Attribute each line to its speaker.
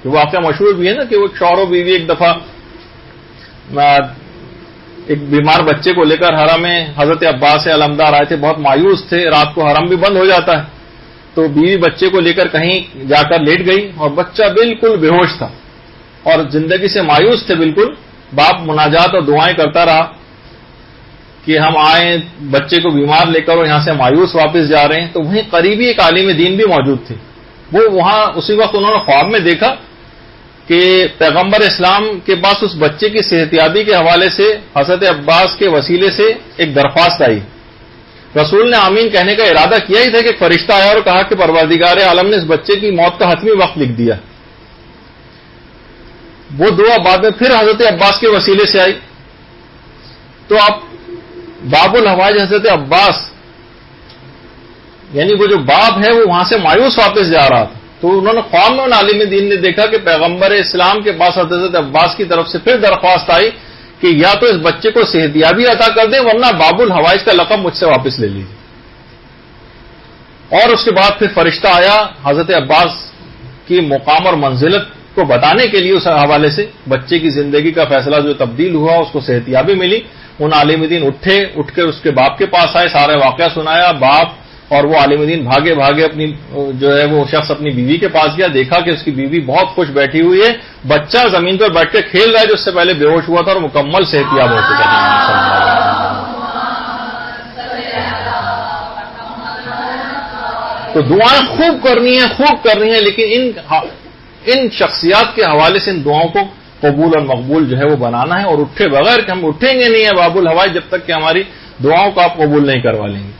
Speaker 1: کہ واقعہ مشہور بھی ہے نا کہ وہ شوہر و بیوی ایک دفعہ ایک بیمار بچے کو لے کر حرم میں حضرت عباس سے علمدار آئے تھے، بہت مایوس تھے، رات کو حرم بھی بند ہو جاتا ہے، تو بیوی بچے کو لے کر کہیں جا کر لیٹ گئی اور بچہ بالکل بے ہوش تھا اور زندگی سے مایوس تھے بالکل. باپ مناجات اور دعائیں کرتا رہا کہ ہم آئیں بچے کو بیمار لے کر اور یہاں سے مایوس واپس جا رہے ہیں. تو وہیں قریبی ایک عالم دین بھی موجود تھے، وہ وہاں اسی وقت انہوں نے خواب میں دیکھا کہ پیغمبر اسلام کے پاس اس بچے کی صحتیابی کے حوالے سے حضرت عباس کے وسیلے سے ایک درخواست آئی. رسول نے آمین کہنے کا ارادہ کیا ہی تھا کہ ایک فرشتہ آیا اور کہا کہ پروردگار عالم نے اس بچے کی موت کا حتمی وقت لکھ دیا. وہ دعا بعد میں پھر حضرت عباس کے وسیلے سے آئی. تو آپ باب الحوائج حضرت عباس، یعنی وہ جو باب ہے وہ وہاں سے مایوس واپس جا رہا تھا، تو انہوں نے خواب میں ان عالم دین نے دیکھا کہ پیغمبر اسلام کے پاس حضرت عباس کی طرف سے پھر درخواست آئی کہ یا تو اس بچے کو صحتیابی عطا کر دیں ورنہ باب الحوائج کا لقب مجھ سے واپس لے لیجیے. اور اس کے بعد پھر فرشتہ آیا حضرت عباس کی مقام اور منزلت کو بتانے کے لیے، اس حوالے سے بچے کی زندگی کا فیصلہ جو تبدیل ہوا، اس کو صحتیابی ملی. ان عالم دین اٹھ کر اس کے باپ کے پاس آئے، سارا واقعہ سنایا. باپ اور وہ عالم دین بھاگے اپنی جو ہے وہ شخص اپنی بیوی کے پاس گیا، دیکھا کہ اس کی بیوی بہت خوش بیٹھی ہوئی ہے، بچہ زمین پر بیٹھ کے کھیل رہا ہے جو اس سے پہلے بے ہوش ہوا تھا اور مکمل صحتیاب ہو چکا تھا. تو دعائیں خوب کرنی ہیں لیکن ان شخصیات کے حوالے سے ان دعاؤں کو قبول اور مقبول جو ہے وہ بنانا ہے، اور اٹھے بغیر کہ ہم اٹھیں گے نہیں ہے باب الحوائج جب تک کہ ہماری دعاؤں کو آپ قبول نہیں کروا لیں گے.